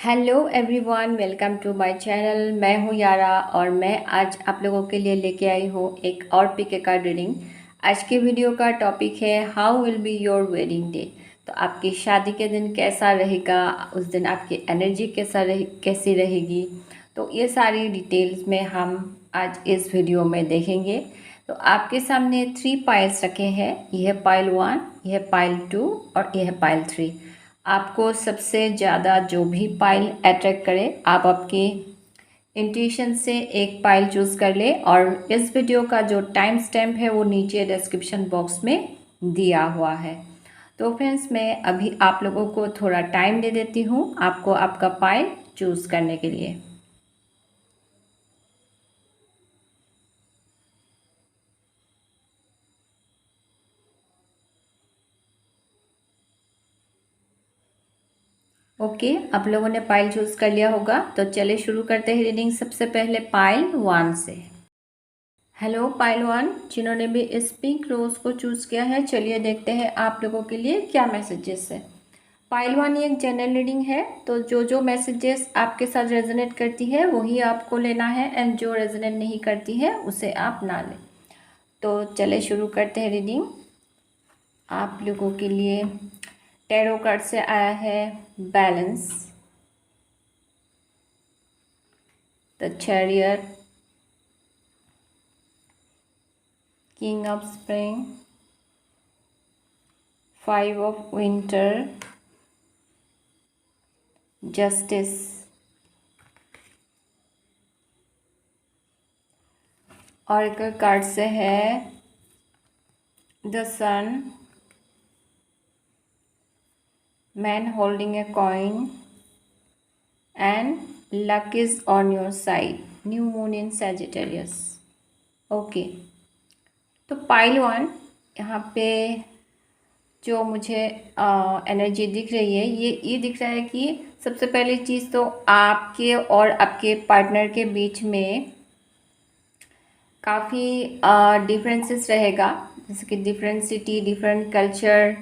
Hello everyone, welcome to my channel. मैं हूँ यारा और मैं आज आप लोगों के लिए लेके आई हूँ एक और पिक कार्ड रीडिंग। आज के वीडियो का टॉपिक है how will be your wedding day. तो आपकी शादी के दिन कैसा रहेगा, उस दिन आपकी एनर्जी कैसी रहेगी, तो ये सारी डिटेल्स में हम आज इस वीडियो में देखेंगे। तो आपके सामने 3 पाइल्स रखे हैं। यह है पाइल 1, यह है पाइल 2 और यह है पाइल 3। आपको सबसे ज़्यादा जो भी पाइल अट्रैक्ट करे, आप आपकी इंट्यूशन से एक पाइल चूज़ कर ले। और इस वीडियो का जो टाइम स्टैम्प है वो नीचे डिस्क्रिप्शन बॉक्स में दिया हुआ है। तो फ्रेंड्स, मैं अभी आप लोगों को थोड़ा टाइम दे देती हूँ आपको आपका पाइल चूज़ करने के लिए। ओके, आप लोगों ने पाइल चूज़ कर लिया होगा, तो चलिए शुरू करते हैं रीडिंग। सबसे पहले पाइल 1 से। हेलो पाइल 1, जिन्होंने भी इस पिंक रोज को चूज़ किया है, चलिए देखते हैं आप लोगों के लिए क्या मैसेजेस है। पाइल 1 ये एक जनरल रीडिंग है, तो जो जो मैसेजेस आपके साथ रेजोनेट करती है वही आपको लेना है, एंड जो रेजोनेट नहीं करती है उसे आप ना लें। तो चले शुरू करते हैं रीडिंग। आप लोगों के लिए टैरो कार्ड से आया है balance, the chariot, king of spring, 5 of winter, justice, oracle card से है the sun, man holding a coin, and luck is on your side, new moon in Sagittarius. Okay, तो पाइल 1 यहाँ पे जो मुझे एनर्जी दिख रही है, ये दिख रहा है कि सबसे पहली चीज़ तो आपके और आपके पार्टनर के बीच में काफ़ी डिफरेंसेस रहेगा। जैसे कि different city, different culture,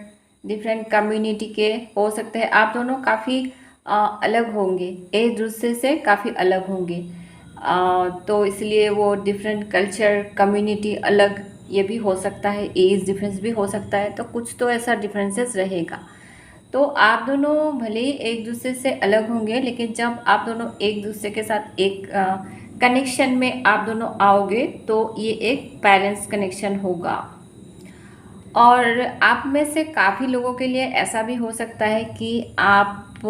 different community के हो सकते हैं। आप दोनों काफ़ी अलग होंगे, एक दूसरे से काफ़ी अलग होंगे। तो इसलिए वो डिफरेंट कल्चर, कम्युनिटी अलग, ये भी हो सकता है, एज डिफरेंस भी हो सकता है। तो कुछ तो ऐसा डिफरेंसेस रहेगा। तो आप दोनों भले ही एक दूसरे से अलग होंगे, लेकिन जब आप दोनों एक दूसरे के साथ एक कनेक्शन में आप दोनों आओगे तो ये एक बैलेंस कनेक्शन होगा। और आप में से काफ़ी लोगों के लिए ऐसा भी हो सकता है कि आप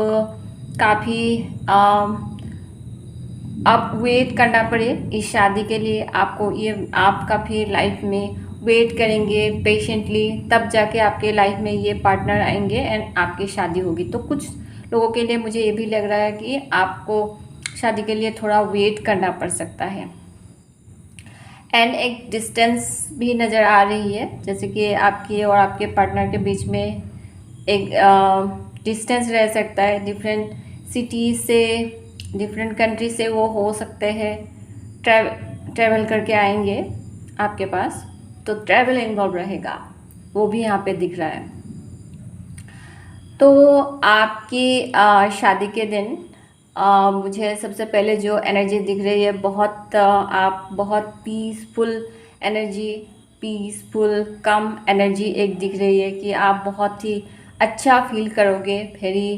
काफ़ी अब वेट करना पड़े इस शादी के लिए। आपको ये आप काफ़ी लाइफ में वेट करेंगे पेशेंटली, तब जाके आपके लाइफ में ये पार्टनर आएंगे एंड आपकी शादी होगी। तो कुछ लोगों के लिए मुझे ये भी लग रहा है कि आपको शादी के लिए थोड़ा वेट करना पड़ सकता है। एंड एक डिस्टेंस भी नज़र आ रही है, जैसे कि आपके और आपके पार्टनर के बीच में एक डिस्टेंस रह सकता है। डिफरेंट सिटी से, डिफरेंट कंट्री से वो हो सकते हैं, ट्रैवल करके आएंगे आपके पास, तो ट्रैवल इन्वॉल्व रहेगा, वो भी यहाँ पे दिख रहा है। तो आपकी शादी के दिन मुझे सबसे पहले जो एनर्जी दिख रही है, आप बहुत पीसफुल एनर्जी, पीसफुल कम एनर्जी एक दिख रही है कि आप बहुत ही अच्छा फील करोगे। वेरी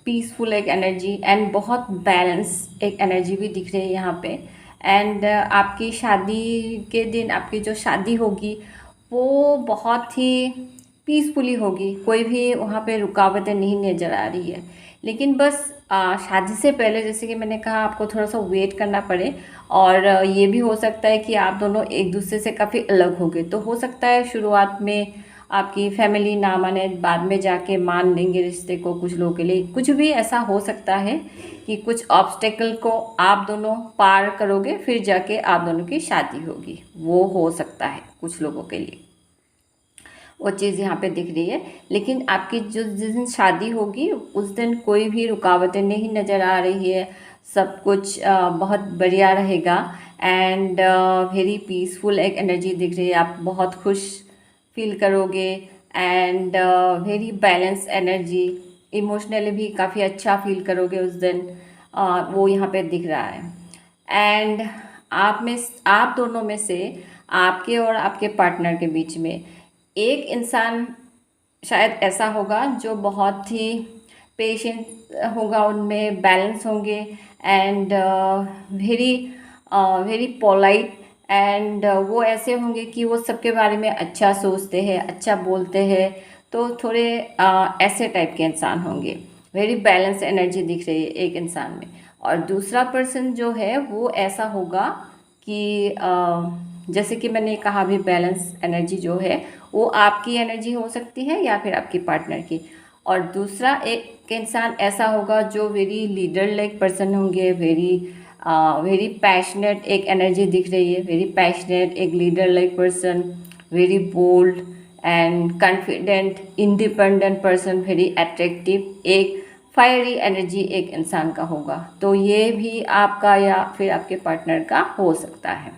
पीसफुल एक एनर्जी एंड बहुत बैलेंस एक एनर्जी भी दिख रही है यहाँ पे। एंड आपकी शादी के दिन आपकी जो शादी होगी वो बहुत ही पीसफुली होगी, कोई भी वहाँ पे रुकावटें नहीं नज़र आ रही है। लेकिन बस शादी से पहले, जैसे कि मैंने कहा, आपको थोड़ा सा वेट करना पड़े। और ये भी हो सकता है कि आप दोनों एक दूसरे से काफ़ी अलग हो गए। तो हो सकता है शुरुआत में आपकी फैमिली ना माने, बाद में जाके मान लेंगे रिश्ते को। कुछ लोगों के लिए कुछ भी ऐसा हो सकता है कि कुछ ऑब्स्टेकल को आप दोनों पार करोगे, फिर जाके आप दोनों की शादी होगी। वो हो सकता है कुछ लोगों के लिए, वो चीज़ यहाँ पे दिख रही है। लेकिन आपकी जो जिस दिन शादी होगी उस दिन कोई भी रुकावटें नहीं नज़र आ रही है। सब कुछ बहुत बढ़िया रहेगा एंड वेरी पीसफुल एक एनर्जी दिख रही है। आप बहुत खुश फील करोगे and very balance energy, emotionally भी काफ़ी अच्छा फील करोगे उस दिन, वो यहाँ पे दिख रहा है। एंड आप दोनों में से, आपके और आपके पार्टनर के बीच में एक इंसान शायद ऐसा होगा जो बहुत ही पेशेंट होगा, उनमें बैलेंस होंगे, and very very polite, and वो ऐसे होंगे कि वो सबके बारे में अच्छा सोचते हैं, अच्छा बोलते हैं। तो थोड़े ऐसे टाइप के इंसान होंगे। वेरी बैलेंस एनर्जी दिख रही है एक इंसान में। और दूसरा पर्सन जो है वो ऐसा होगा कि जैसे कि मैंने कहा भी, बैलेंस एनर्जी जो है वो आपकी एनर्जी हो सकती है या फिर आपकी पार्टनर की। और दूसरा एक इंसान ऐसा होगा जो वेरी लीडर लाइक पर्सन होंगे, वेरी पैशनेट, एक एनर्जी दिख रही है, वेरी पैशनेट, एक leader like person, very bold and confident, independent person, very attractive, एक फायरी एनर्जी एक इंसान का होगा। तो ये भी आपका या फिर आपके पार्टनर का हो सकता है।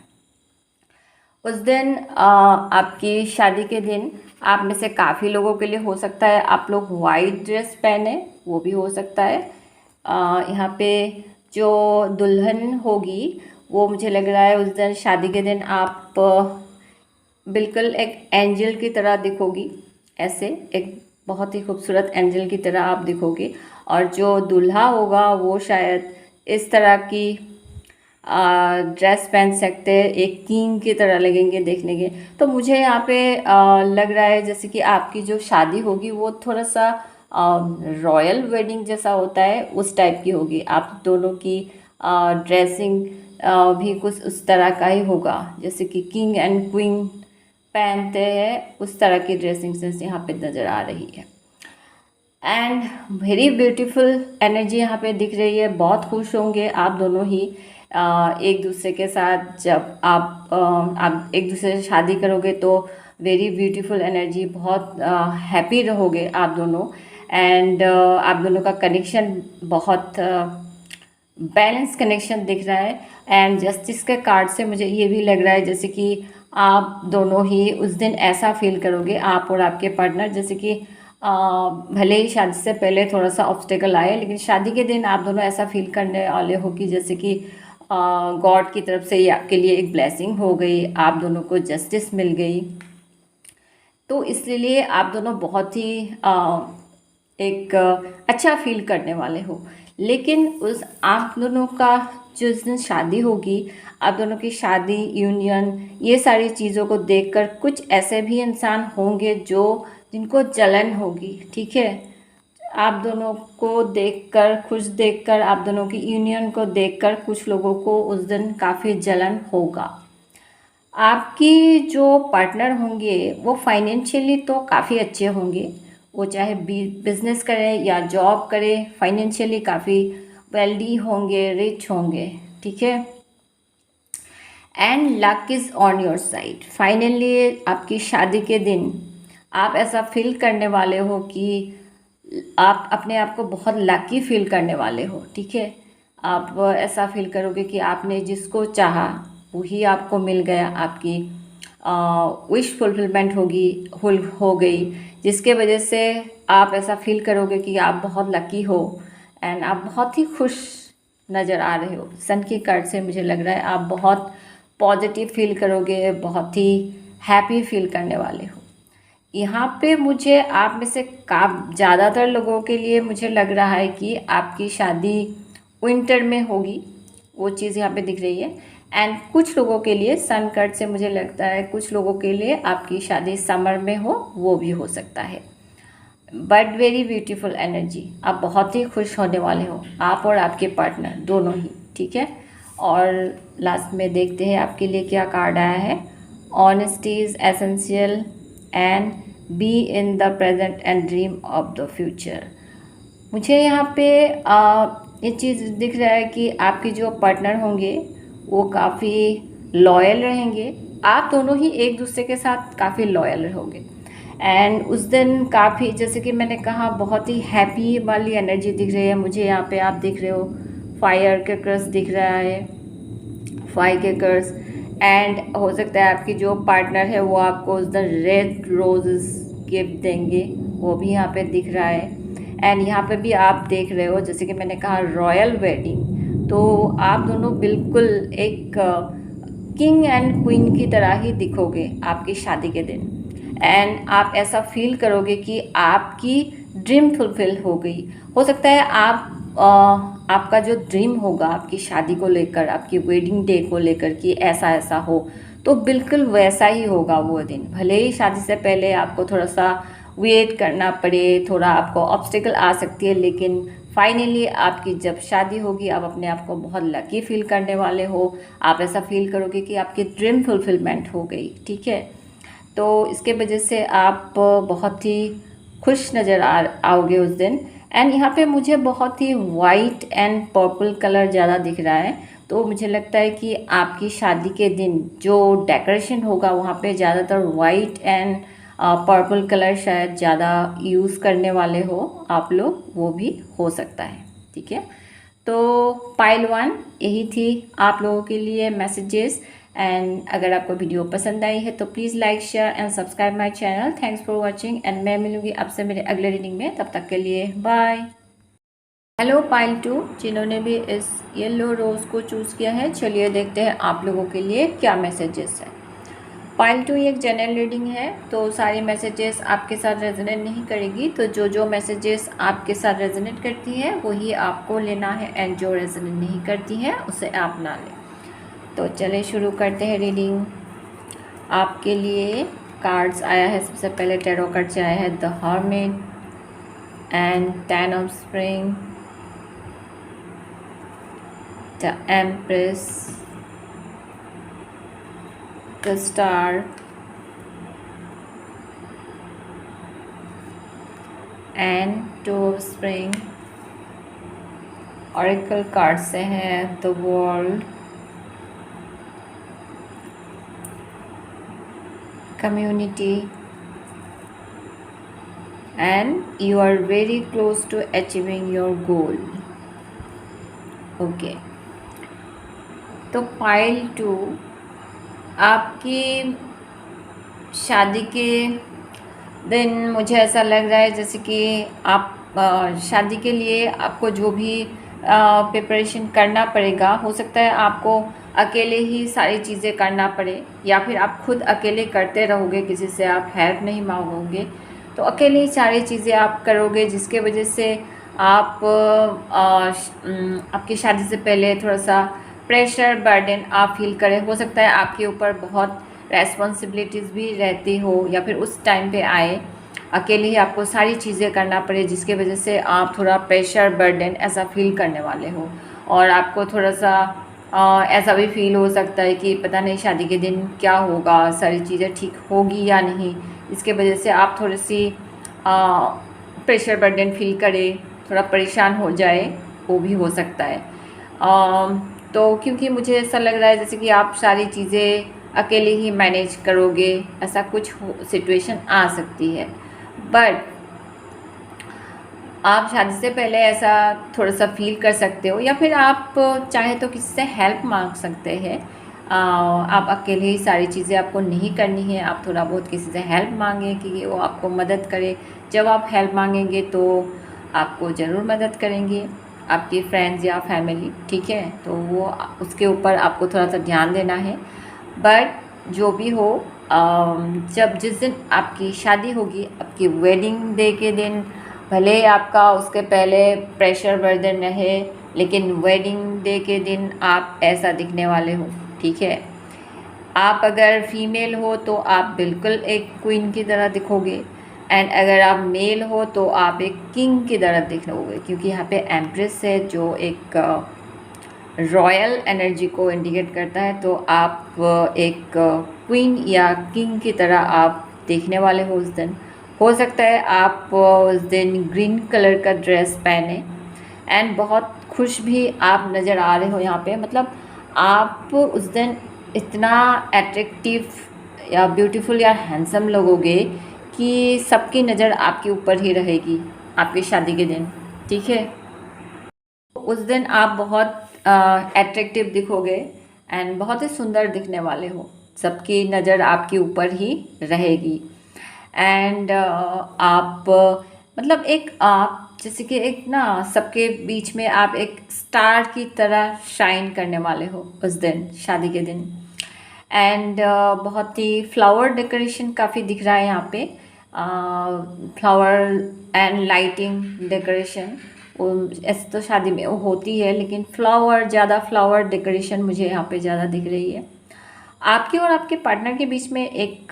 उस दिन आपकी शादी के दिन आप में से काफ़ी लोगों के लिए हो सकता है आप लोग वाइट ड्रेस पहने, वो भी हो सकता है। यहाँ पे जो दुल्हन होगी वो मुझे लग रहा है उस दिन, शादी के दिन, आप बिल्कुल एक एंजल की तरह दिखोगी, ऐसे एक बहुत ही खूबसूरत एंजल की तरह आप दिखोगी। और जो दूल्हा होगा वो शायद इस तरह की ड्रेस पहन सकते हैं, एक किंग की तरह लगेंगे देखने के। तो मुझे यहाँ पे लग रहा है जैसे कि आपकी जो शादी होगी वो थोड़ा सा रॉयल वेडिंग जैसा होता है, उस टाइप की होगी। आप दोनों की ड्रेसिंग भी कुछ उस तरह का ही होगा, जैसे कि किंग एंड क्वीन पहनते हैं, उस तरह की ड्रेसिंग सेंस यहाँ पे नज़र आ रही है। एंड वेरी ब्यूटीफुल एनर्जी यहाँ पे दिख रही है। बहुत खुश होंगे आप दोनों ही एक दूसरे के साथ। जब आप एक दूसरे से शादी करोगे तो वेरी ब्यूटीफुल एनर्जी, बहुत हैप्पी रहोगे आप दोनों। एंड आप दोनों का कनेक्शन बहुत बैलेंस कनेक्शन दिख रहा है। एंड जस्टिस के कार्ड से मुझे ये भी लग रहा है जैसे कि आप दोनों ही उस दिन ऐसा फील करोगे, आप और आपके पार्टनर, जैसे कि भले ही शादी से पहले थोड़ा सा ऑब्स्टेकल आए, लेकिन शादी के दिन आप दोनों ऐसा फील करने वाले हो कि जैसे कि गॉड की तरफ से ये आपके लिए एक ब्लेसिंग हो गई, आप दोनों को जस्टिस मिल गई। तो इसलिए आप दोनों बहुत ही एक अच्छा फील करने वाले हो। लेकिन उस आप दोनों का जिस दिन शादी होगी, आप दोनों की शादी, यूनियन, ये सारी चीज़ों को देखकर कुछ ऐसे भी इंसान होंगे जो जिनको जलन होगी, ठीक है। आप दोनों को देखकर, खुश देखकर, आप दोनों की यूनियन को देखकर कुछ लोगों को उस दिन काफ़ी जलन होगा। आपकी जो पार्टनर होंगे वो फाइनेंशियली तो काफ़ी अच्छे होंगे, वो चाहे बिजनेस करें या जॉब करें, फाइनेंशियली काफ़ी वेल्दी होंगे, रिच होंगे, ठीक है। And luck is on your side. Finally आपकी शादी के दिन आप ऐसा फील करने वाले हो कि आप अपने आप को बहुत लकी फील करने वाले हो, ठीक है। आप ऐसा फील करोगे कि आपने जिसको चाहा वही आपको मिल गया, आपकी विश फुलफिलमेंट हो गई, जिसके वजह से आप ऐसा फील करोगे कि आप बहुत लकी हो एंड आप बहुत ही खुश नज़र आ रहे हो। सन की कार्ड से मुझे लग रहा है आप बहुत पॉजिटिव फील करोगे, बहुत ही हैप्पी फील करने वाले हो। यहाँ पे मुझे आप में से ज़्यादातर लोगों के लिए मुझे लग रहा है कि आपकी शादी विंटर में होगी, वो चीज़ यहाँ पे दिख रही है। एंड कुछ लोगों के लिए, सन कार्ड से मुझे लगता है कुछ लोगों के लिए आपकी शादी समर में हो, वो भी हो सकता है। बट वेरी ब्यूटीफुल एनर्जी, आप बहुत ही खुश होने वाले हो, आप और आपके पार्टनर दोनों ही, ठीक है। और लास्ट में देखते हैं आपके लिए क्या कार्ड आया है। Honesty is essential and be in the present and dream of the future. मुझे यहाँ पे ये चीज़ दिख रहा है कि आपके जो पार्टनर होंगे वो काफ़ी लॉयल रहेंगे, आप दोनों ही एक दूसरे के साथ काफ़ी लॉयल रहोगे। एंड उस दिन काफ़ी, जैसे कि मैंने कहा, बहुत ही हैप्पी वाली एनर्जी दिख रही है मुझे। यहाँ पे आप दिख रहे हो फायर के कर्स दिख रहा है, फायर के कर्स। एंड हो सकता है आपकी जो पार्टनर है वो आपको उस दिन रेड रोजेस गिफ्ट देंगे, वो भी यहाँ पे दिख रहा है। एंड यहाँ पे भी आप देख रहे हो, जैसे कि मैंने कहा रॉयल वेडिंग, तो आप दोनों बिल्कुल एक किंग एंड क्वीन की तरह ही दिखोगे आपकी शादी के दिन। एंड आप ऐसा फील करोगे कि आपकी ड्रीम फुलफिल हो गई। हो सकता है आपका जो ड्रीम होगा आपकी शादी को लेकर, आपकी वेडिंग डे को लेकर कि ऐसा ऐसा हो, तो बिल्कुल वैसा ही होगा वो दिन। भले ही शादी से पहले आपको थोड़ा सा वेट करना पड़े, थोड़ा आपको ऑब्स्टिकल आ सकती है, लेकिन फाइनली आपकी जब शादी होगी आप अपने आप को बहुत लकी फील करने वाले हो। आप ऐसा फील करोगे कि आपकी ड्रीम फुलफिलमेंट हो गई, ठीक है। तो इसके वजह से आप बहुत ही खुश नज़र आओगे उस दिन। एंड यहाँ पे मुझे बहुत ही वाइट एंड पर्पल कलर ज़्यादा दिख रहा है, तो मुझे लगता है कि आपकी शादी के दिन जो डेकोरेशन होगा वहाँ पे ज़्यादातर वाइट एंड पर्पल कलर शायद ज़्यादा यूज़ करने वाले हो आप लोग, वो भी हो सकता है, ठीक है। तो पाइल 1 यही थी आप लोगों के लिए मैसेजेस। एंड अगर आपको वीडियो पसंद आई है तो please like share and subscribe my channel. Thanks for watching and मैं मिलूंगी आपसे मेरे अगले रीडिंग में, तब तक के लिए बाय। हेलो पाइल 2, जिन्होंने भी इस येलो रोज़ को चूज़ किया है, चलिए देखते हैं आप लोगों के लिए क्या मैसेजेस है। पाइल 2 एक जनरल रीडिंग है, तो सारी मैसेजेस आपके साथ रेजोनेट नहीं करेगी, तो जो मैसेजेस आपके साथ रेजोनेट करती है वही आपको लेना है, एंड जो रेजोनेट नहीं करती है उसे आप ना लें। तो चलिए शुरू करते हैं रीडिंग। आपके लिए कार्ड्स आया है, सबसे पहले टैरो कार्ड से आया है the hermit and 10 of spring, the empress, the star and 2 of spring. Oracle card से है the world, community, and you are very close to achieving your goal. Okay, तो पाइल 2 आपकी शादी के दिन मुझे ऐसा लग रहा है जैसे कि आप शादी के लिए आपको जो भी प्रिपरेशन करना पड़ेगा, हो सकता है आपको अकेले ही सारी चीज़ें करना पड़े, या फिर आप खुद अकेले करते रहोगे, किसी से आप हेल्प नहीं मांगोगे, तो अकेले ही सारी चीज़ें आप करोगे, जिसके वजह से आप आपकी शादी से पहले थोड़ा सा प्रेशर बर्डन आप फील करें। हो सकता है आपके ऊपर बहुत रेस्पॉन्सिबिलिटीज़ भी रहती हो, या फिर उस टाइम पे आए अकेले ही आपको सारी चीज़ें करना पड़े, जिसके वजह से आप थोड़ा प्रेशर बर्डन ऐसा फील करने वाले हो। और आपको थोड़ा सा ऐसा भी फील हो सकता है कि पता नहीं शादी के दिन क्या होगा, सारी चीज़ें ठीक होगी या नहीं, इसके वजह से आप थोड़ी सी प्रेशर बर्डन फील करें, थोड़ा परेशान हो जाए, वो भी हो सकता है। तो क्योंकि मुझे ऐसा लग रहा है जैसे कि आप सारी चीज़ें अकेले ही मैनेज करोगे, ऐसा कुछ सिचुएशन आ सकती है। बट आप शादी से पहले ऐसा थोड़ा सा फील कर सकते हो, या फिर आप चाहे तो किसी से हेल्प मांग सकते हैं। आप अकेले ही सारी चीज़ें आपको नहीं करनी है, आप थोड़ा बहुत किसी से हेल्प मांगें कि वो आपको मदद करे। जब आप हेल्प मांगेंगे तो आपको ज़रूर मदद करेंगे आपके फ्रेंड्स या फैमिली, ठीक है। तो वो उसके ऊपर आपको थोड़ा सा ध्यान देना है। बट जो भी हो, जब जिस दिन आपकी शादी होगी, आपकी वेडिंग डे के दिन, भले ही आपका उसके पहले प्रेशर बर्डन रहे, लेकिन वेडिंग डे के दिन आप ऐसा दिखने वाले हो, ठीक है। आप अगर फीमेल हो तो आप बिल्कुल एक क्वीन की तरह दिखोगे, एंड अगर आप मेल हो तो आप एक किंग की तरह दिखोगे, क्योंकि यहाँ पे एम्प्रेस है जो एक रॉयल एनर्जी को इंडिकेट करता है। तो आप एक क्वीन या किंग की तरह आप देखने वाले हो उस दिन। हो सकता है आप उस दिन ग्रीन कलर का ड्रेस पहने, एंड बहुत खुश भी आप नज़र आ रहे हो यहाँ पे। मतलब आप उस दिन इतना अट्रैक्टिव या ब्यूटीफुल या हैंडसम लगोगे कि सबकी नज़र आपके ऊपर ही रहेगी आपकी शादी के दिन, ठीक है। उस दिन आप बहुत अट्रैक्टिव दिखोगे एंड बहुत ही सुंदर दिखने वाले हो, सबकी नज़र आपके ऊपर ही रहेगी। एंड आप मतलब एक आप जैसे कि एक ना सबके बीच में आप एक स्टार की तरह शाइन करने वाले हो उस दिन, शादी के दिन। एंड बहुत ही फ्लावर डेकोरेशन काफ़ी दिख रहा है यहाँ पे, फ्लावर एंड लाइटिंग डेकोरेशन। ऐसे तो शादी में वो होती है, लेकिन ज़्यादा फ्लावर डेकोरेशन मुझे यहाँ पे ज़्यादा दिख रही है। आपके और आपके पार्टनर के बीच में एक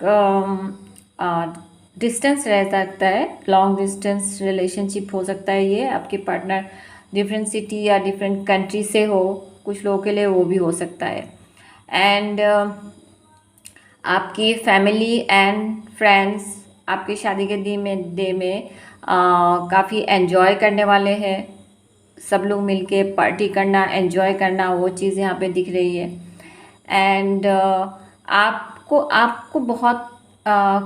डिस्टेंस रह सकता है, लॉन्ग डिस्टेंस रिलेशनशिप हो सकता है ये। आपके पार्टनर डिफरेंट सिटी या डिफरेंट कंट्री से हो, कुछ लोगों के लिए वो भी हो सकता है। एंड आपकी फैमिली एंड फ्रेंड्स आपकी शादी के डे में काफ़ी एंजॉय करने वाले हैं। सब लोग मिलके पार्टी करना, एंजॉय करना, वो चीज़ यहाँ पे दिख रही है। एंड आपको आपको बहुत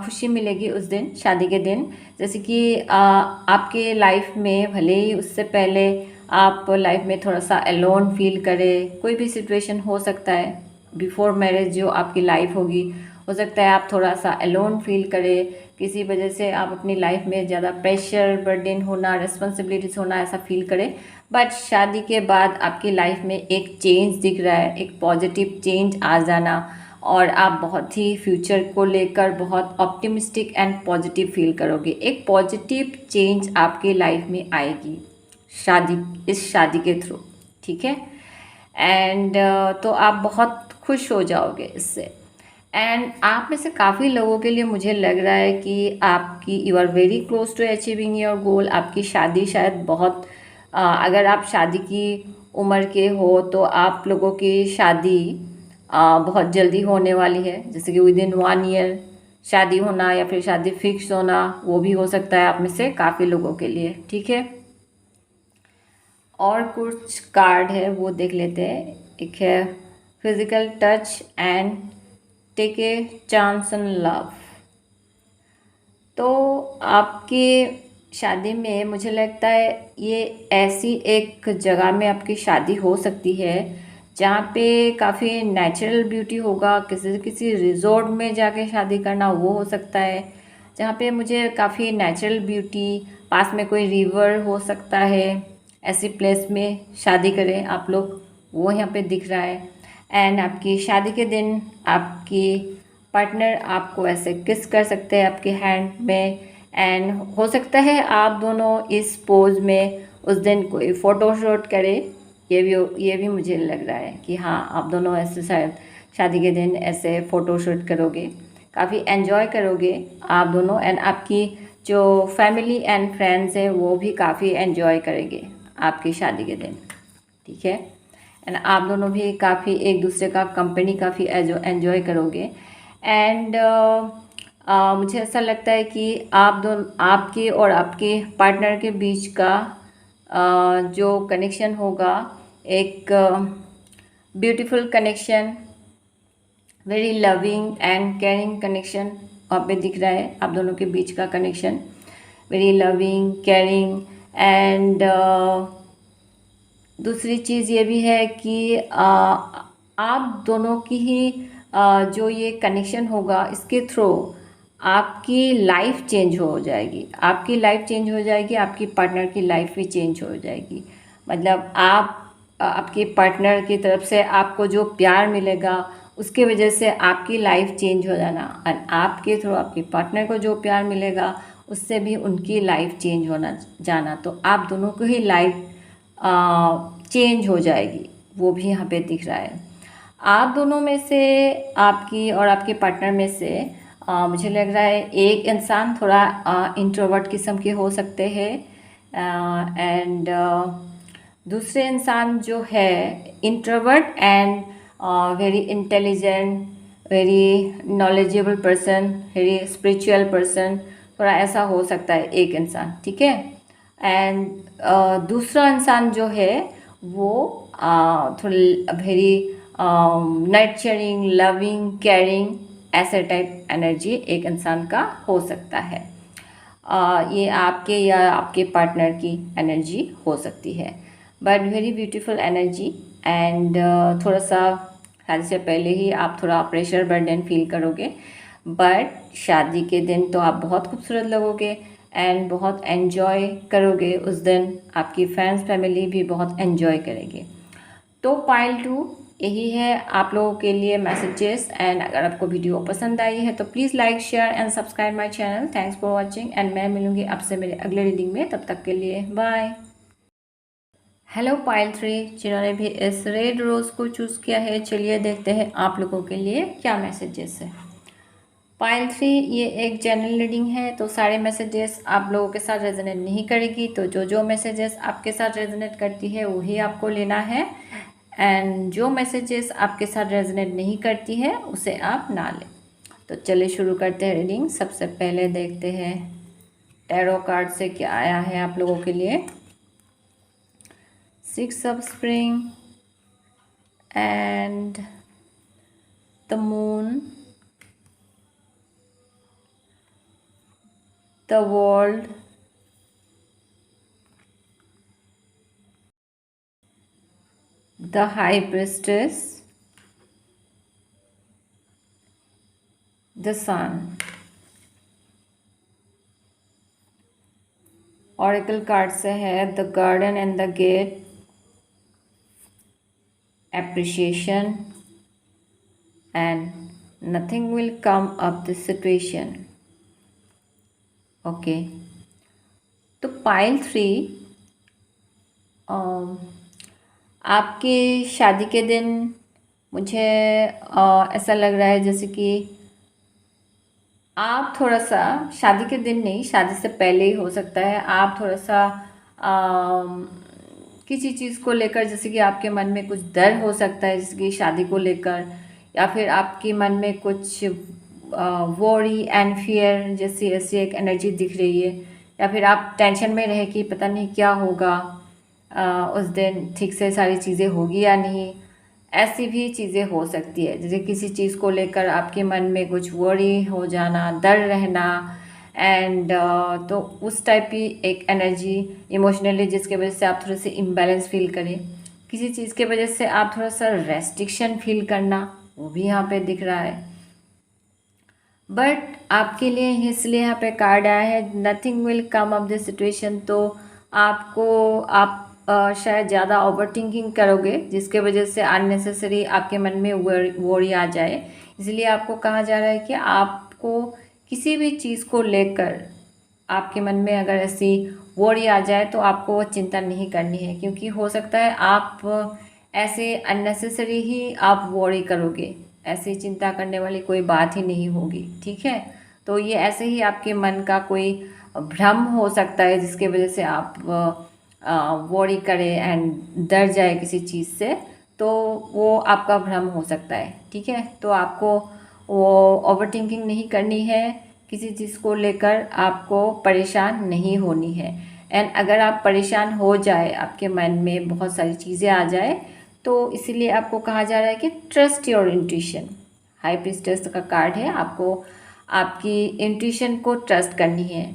खुशी मिलेगी उस दिन, शादी के दिन। जैसे कि आपके लाइफ में भले ही उससे पहले आप लाइफ में थोड़ा सा अलोन फील करें, कोई भी सिचुएशन हो सकता है बिफोर मैरिज जो आपकी लाइफ होगी, हो सकता है आप थोड़ा सा अलोन फील करें, किसी वजह से आप अपनी लाइफ में ज़्यादा प्रेशर, बर्डन होना, रिस्पॉन्सिबिलिटीज़ होना ऐसा फील करें। बट शादी के बाद आपकी लाइफ में एक चेंज दिख रहा है, एक पॉजिटिव चेंज आ जाना, और आप बहुत ही फ्यूचर को लेकर बहुत ऑप्टिमिस्टिक एंड पॉजिटिव फील करोगे। एक पॉजिटिव चेंज आपकी लाइफ में आएगी इस शादी के थ्रू, ठीक है। एंड तो आप बहुत खुश हो जाओगे इससे। एंड आप में से काफ़ी लोगों के लिए मुझे लग रहा है कि आपकी you are very close to achieving your goal. आपकी शादी शायद बहुत अगर आप शादी की उम्र के हो तो आप लोगों की शादी बहुत जल्दी होने वाली है। जैसे कि विद इन 1 ईयर शादी होना या फिर शादी फिक्स होना, वो भी हो सकता है आप में से काफ़ी लोगों के लिए, ठीक है। और कुछ कार्ड है वो देख लेते हैं। एक है physical touch and take a chance in love. तो आपके शादी में मुझे लगता है ये ऐसी एक जगह में आपकी शादी हो सकती है जहाँ पे काफ़ी नेचुरल ब्यूटी होगा। किसी रिजॉर्ट में जाके शादी करना वो हो सकता है, जहाँ पे मुझे काफ़ी नेचुरल ब्यूटी, पास में कोई रिवर हो सकता है, ऐसी प्लेस में शादी करें आप लोग, वो यहाँ पे दिख रहा है। एंड आपकी शादी के दिन आपकी पार्टनर आपको ऐसे किस कर सकते हैं आपके हैंड में। एंड हो सकता है आप दोनों इस पोज में उस दिन कोई फ़ोटोशूट करें। ये भी मुझे लग रहा है कि हाँ, आप दोनों ऐसे शायद शादी के दिन ऐसे फ़ोटोशूट करोगे, काफ़ी एंजॉय करोगे आप दोनों। एंड आपकी जो फैमिली एंड फ्रेंड्स हैं वो भी काफ़ी एंजॉय करेंगे आपकी शादी के दिन, ठीक है। एंड आप दोनों भी काफ़ी एक दूसरे का कंपनी काफ़ी एंजॉय करोगे। एंड मुझे ऐसा लगता है कि आपके और आपके पार्टनर के बीच का जो कनेक्शन होगा, एक beautiful connection, very loving and caring connection वहाँ पे दिख रहा है। आप दोनों के बीच का connection very loving, caring. And दूसरी चीज़ ये भी है कि आप दोनों की ही जो ये कनेक्शन होगा, इसके थ्रू आपकी लाइफ चेंज हो जाएगी, आपकी लाइफ चेंज हो जाएगी, आपकी पार्टनर की लाइफ भी चेंज हो जाएगी। मतलब आपके पार्टनर की तरफ से आपको जो प्यार मिलेगा उसके वजह से आपकी लाइफ चेंज हो जाना, और आपके थ्रू आपके पार्टनर को जो प्यार मिलेगा उससे भी उनकी लाइफ चेंज होना जाना। तो आप दोनों को ही लाइफ चेंज हो जाएगी, वो भी यहाँ पे दिख रहा है। आप दोनों में से, आपकी और आपके पार्टनर में से मुझे लग रहा है एक इंसान थोड़ा इंट्रोवर्ट किस्म के हो सकते हैं, एंड दूसरे इंसान जो है introvert and very intelligent, very knowledgeable person, very spiritual person, थोड़ा ऐसा हो सकता है एक इंसान, ठीक है। एंड दूसरा इंसान जो है वो थोड़ा वेरी नर्चरिंग, लविंग, केयरिंग, ऐसे टाइप एनर्जी एक इंसान का हो सकता है। ये आपके या आपके पार्टनर की एनर्जी हो सकती है, but very beautiful energy. And थोड़ा सा शादी से पहले ही आप थोड़ा प्रेशर बर्डन फील करोगे, बट शादी के दिन तो आप बहुत खूबसूरत लगोगे। एंड बहुत एन्जॉय करोगे उस दिन, आपकी फ्रेंड्स फैमिली भी बहुत एन्जॉय करेंगे। तो पाइल 2 यही है आप लोगों के लिए मैसेजेस। एंड अगर आपको वीडियो पसंद आई है तो please like share and subscribe my channel. Thanks for watching and मैं मिलूंगी आपसे मेरे अगले रीडिंग में, तब तक के लिए बाय। हेलो पाइल 3 जिन्होंने भी इस रेड रोज़ को चूज़ किया है, चलिए देखते हैं आप लोगों के लिए क्या मैसेजेस है। पाइल 3 ये एक जनरल रीडिंग है, तो सारे मैसेजेस आप लोगों के साथ रेजोनेट नहीं करेगी, तो जो मैसेजेस आपके साथ रेजोनेट करती है वही आपको लेना है। एंड जो मैसेजेस आपके साथ रेजोनेट नहीं करती है उसे आप ना लें। तो चलिए शुरू करते हैं रीडिंग। सबसे पहले देखते हैं टैरो कार्ड से क्या आया है आप लोगों के लिए। 6 of spring and the moon, the world, the high priestess, the sun। oracle card से है the garden and the gate, appreciation and nothing will come up this situation। Okay तो पाइल 3 आपके शादी के दिन मुझे ऐसा लग रहा है जैसे कि आप थोड़ा सा, शादी के दिन नहीं, शादी से पहले ही हो सकता है, आप थोड़ा सा किसी चीज़ को लेकर, जैसे कि आपके मन में कुछ डर हो सकता है जैसे कि शादी को लेकर, या फिर आपके मन में कुछ वॉरी एंड फियर जैसी ऐसी एक एनर्जी दिख रही है, या फिर आप टेंशन में रहे कि पता नहीं क्या होगा, उस दिन ठीक से सारी चीज़ें होगी या नहीं। ऐसी भी चीज़ें हो सकती है, जैसे किसी चीज़ को लेकर आपके मन में कुछ वरी हो जाना, डर रहना, एंड तो उस टाइप की एक एनर्जी इमोशनली जिसके वजह से आप थोड़े से इम्बैलेंस फील करें, किसी चीज़ के वजह से आप थोड़ा सा रेस्ट्रिक्शन फील करना, वो भी यहाँ पे दिख रहा है। बट आपके लिए इसलिए यहाँ पे कार्ड आया है nothing will come up this situation. तो आप शायद ज़्यादा ओवर थिंकिंग करोगे जिसके वजह से अननेसेसरी आपके मन में वोरी आ जाए। इसलिए आपको कहा जा रहा है कि आपको किसी भी चीज़ को लेकर आपके मन में अगर ऐसी वोरी आ जाए तो आपको वो चिंता नहीं करनी है, क्योंकि हो सकता है आप ऐसे अननेसेसरी ही आप वोरी करोगे, ऐसी चिंता करने वाली कोई बात ही नहीं होगी, ठीक है। तो ये ऐसे ही आपके मन का कोई भ्रम हो सकता है जिसके वजह से आप वॉरी करे एंड डर जाए किसी चीज़ से, तो वो आपका भ्रम हो सकता है, ठीक है। तो आपको वो ओवर थिंकिंग नहीं करनी है, किसी चीज़ को लेकर आपको परेशान नहीं होनी है। एंड अगर आप परेशान हो जाए, आपके मन में बहुत सारी चीज़ें आ जाए, तो इसीलिए आपको कहा जा रहा है कि trust your intuition. High priestess का कार्ड है, आपको आपकी इंट्यूशन को ट्रस्ट करनी है।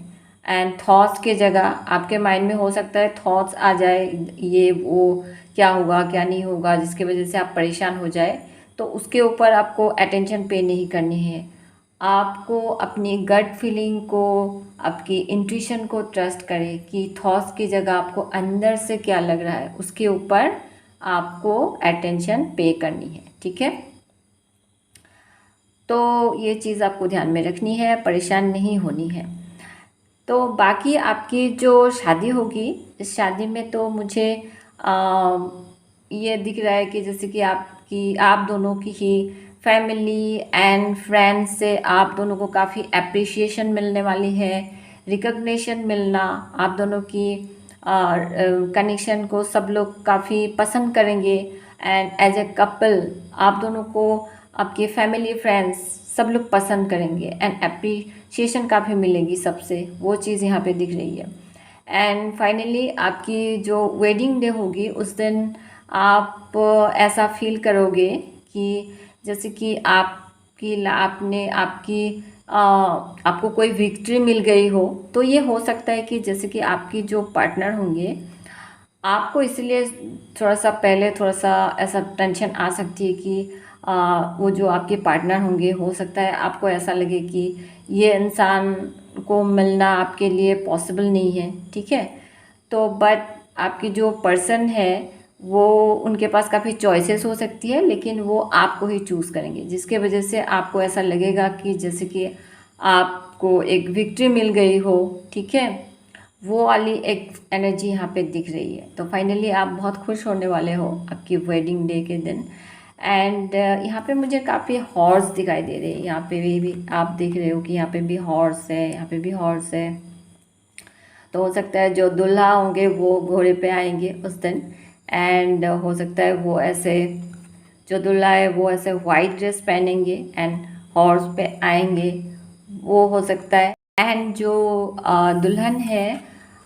एंड थॉट्स के जगह आपके माइंड में हो सकता है थॉट्स आ जाए, ये वो क्या होगा क्या नहीं होगा, जिसकी वजह से आप परेशान हो जाए, तो उसके ऊपर आपको अटेंशन पे नहीं करनी है। आपको अपनी गट फीलिंग को, आपकी इंट्यूशन को ट्रस्ट करें कि थॉट्स की जगह आपको अंदर से क्या लग रहा है उसके ऊपर आपको अटेंशन पे करनी है, ठीक है। तो ये चीज़ आपको ध्यान में रखनी है, परेशान नहीं होनी है। तो बाकी आपकी जो शादी होगी, इस शादी में तो मुझे ये दिख रहा है कि जैसे कि आप दोनों की ही फैमिली एंड फ्रेंड्स से आप दोनों को काफ़ी अप्रिशिएशन मिलने वाली है, रिकग्निशन मिलना, आप दोनों की कनेक्शन को सब लोग काफ़ी पसंद करेंगे। एंड एज ए कपल आप दोनों को आपके फैमिली फ्रेंड्स सब लोग पसंद करेंगे एंड अप्रिशिएशन काफ़ी मिलेगी सबसे, वो चीज़ यहाँ पे दिख रही है। एंड फाइनली आपकी जो वेडिंग डे होगी उस दिन आप ऐसा फील करोगे कि जैसे कि आपको कोई विक्ट्री मिल गई हो। तो ये हो सकता है कि जैसे कि आपकी जो पार्टनर होंगे, आपको इसलिए थोड़ा सा ऐसा टेंशन आ सकती है कि वो जो आपके पार्टनर होंगे, हो सकता है आपको ऐसा लगे कि ये इंसान को मिलना आपके लिए पॉसिबल नहीं है, ठीक है। तो बट आपकी जो पर्सन है वो उनके पास काफ़ी चॉइसेस हो सकती है, लेकिन वो आपको ही चूज़ करेंगे, जिसके वजह से आपको ऐसा लगेगा कि जैसे कि आपको एक विक्ट्री मिल गई हो, ठीक है। वो वाली एक एनर्जी यहाँ पे दिख रही है। तो फाइनली आप बहुत खुश होने वाले हो आपकी वेडिंग डे के दिन। एंड यहाँ पे मुझे काफ़ी हॉर्स दिखाई दे रहे हैं। यहाँ पे भी आप देख रहे हो कि यहाँ पे भी हॉर्स है, यहाँ पे भी हॉर्स है। तो हो सकता है जो दूल्हा होंगे वो घोड़े पे आएंगे उस दिन। एंड हो सकता है वो ऐसे, जो दूल्हा है वो ऐसे वाइट ड्रेस पहनेंगे एंड हॉर्स पे आएंगे, वो हो सकता है। एंड जो दुल्हन है,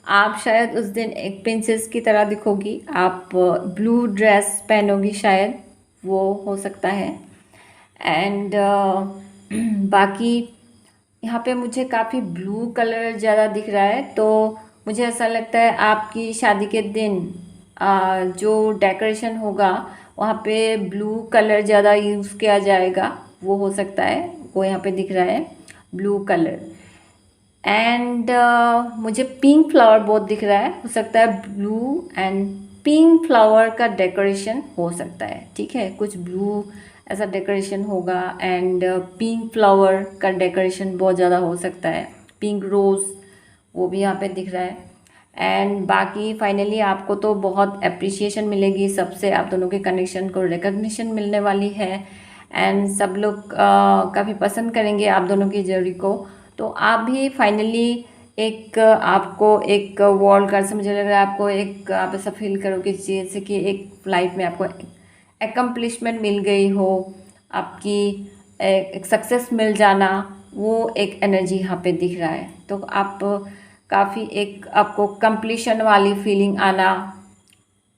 आप शायद उस दिन एक प्रिंसेस की तरह दिखोगी। आप ब्लू ड्रेस पहनोगी शायद, वो हो सकता है। एंड बाकी यहाँ पे मुझे काफ़ी ब्लू कलर ज़्यादा दिख रहा है। तो मुझे ऐसा लगता है आपकी शादी के दिन जो डेकोरेशन होगा वहाँ पे ब्लू कलर ज़्यादा यूज़ किया जाएगा, वो हो सकता है। वो यहाँ पे दिख रहा है ब्लू कलर। एंड मुझे पिंक फ्लावर बहुत दिख रहा है। हो सकता है ब्लू एंड पिंक फ्लावर का डेकोरेशन हो सकता है, ठीक है। कुछ ब्लू ऐसा डेकोरेशन होगा एंड पिंक फ्लावर का डेकोरेशन बहुत ज़्यादा हो सकता है। पिंक रोज़ वो भी यहाँ पे दिख रहा है। एंड बाकी फाइनली आपको तो बहुत अप्रिसिएशन मिलेगी सबसे, आप दोनों के कनेक्शन को रिकग्निशन मिलने वाली है। एंड सब लोग काफ़ी पसंद करेंगे आप दोनों की जोड़ी को। तो आप भी फाइनली एक आपको एक वर्ल्ड कार्ड से मुझे लग रहा है आपको एक, आप ऐसा फील करोगे जैसे कि एक लाइफ में आपको एकम्प्लिशमेंट मिल गई हो, आपकी एक सक्सेस मिल जाना, वो एक एनर्जी यहाँ पे दिख रहा है। तो आप काफ़ी एक आपको कंप्लीशन वाली फीलिंग आना,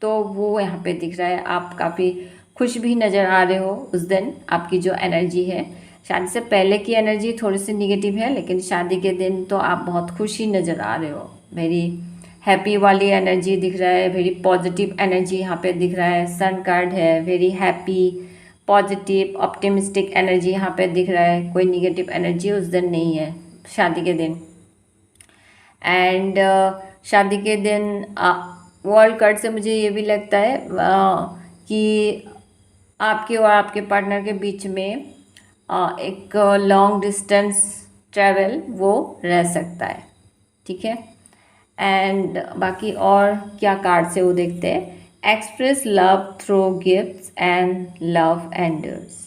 तो वो यहाँ पे दिख रहा है। आप काफ़ी खुश भी नज़र आ रहे हो उस दिन। आपकी जो एनर्जी है, शादी से पहले की एनर्जी थोड़ी सी निगेटिव है, लेकिन शादी के दिन तो आप बहुत खुश ही नज़र आ रहे हो। वेरी हैप्पी वाली एनर्जी दिख रहा है, वेरी पॉजिटिव एनर्जी यहाँ पे दिख रहा है। सन कार्ड है, very happy positive optimistic energy यहाँ पे दिख रहा है। कोई निगेटिव एनर्जी उस दिन नहीं है शादी के दिन। एंड शादी के दिन वर्ल्ड कार्ड से मुझे ये भी लगता है कि आपके और आपके पार्टनर के बीच में एक लॉन्ग डिस्टेंस ट्रैवल वो रह सकता है, ठीक है। एंड बाकी और क्या कार्ड से वो देखते हैं, express love through gifts and love Anders.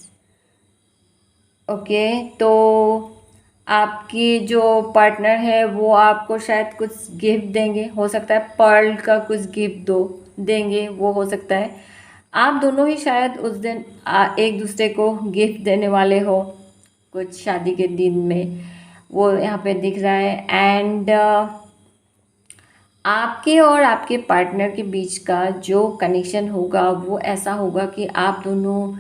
Okay, तो आपकी जो पार्टनर है वो आपको शायद कुछ गिफ्ट देंगे, हो सकता है पर्ल का कुछ गिफ्ट देंगे, वो हो सकता है। आप दोनों ही शायद उस दिन एक दूसरे को गिफ्ट देने वाले हो कुछ शादी के दिन में, वो यहाँ पे दिख रहा है। एंड आपके और आपके पार्टनर के बीच का जो कनेक्शन होगा वो ऐसा होगा कि आप दोनों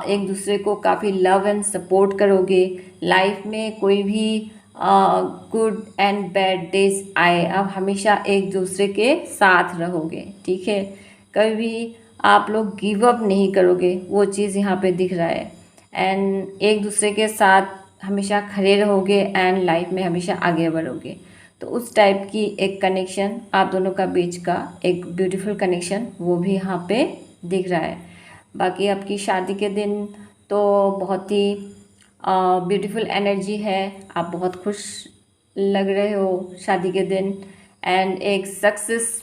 एक दूसरे को काफ़ी लव एंड सपोर्ट करोगे। लाइफ में कोई भी गुड एंड बैड डेज आए, आप हमेशा एक दूसरे के साथ रहोगे, ठीक है। कभी भी आप लोग गिव अप नहीं करोगे, वो चीज़ यहाँ पे दिख रहा है। एंड एक दूसरे के साथ हमेशा खड़े रहोगे एंड लाइफ में हमेशा आगे बढ़ोगे। तो उस टाइप की एक कनेक्शन आप दोनों का बीच का एक ब्यूटीफुल कनेक्शन वो भी यहाँ पे दिख रहा है। बाकी आपकी शादी के दिन तो बहुत ही ब्यूटीफुल एनर्जी है, आप बहुत खुश लग रहे हो शादी के दिन। एंड एक सक्सेस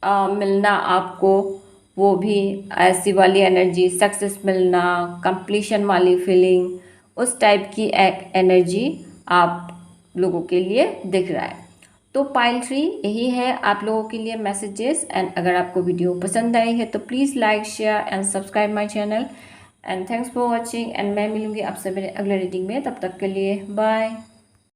मिलना आपको, वो भी ऐसी वाली एनर्जी, सक्सेस मिलना, कंप्लीशन वाली फीलिंग, उस टाइप की एक एनर्जी आप लोगों के लिए दिख रहा है। तो पाइल 3 यही है आप लोगों के लिए मैसेजेस। एंड अगर आपको वीडियो पसंद आई है तो please like share and subscribe my channel. And thanks for watching. And मैं मिलूंगी आपसे मेरे अगले रीडिंग में, तब तक के लिए बाय।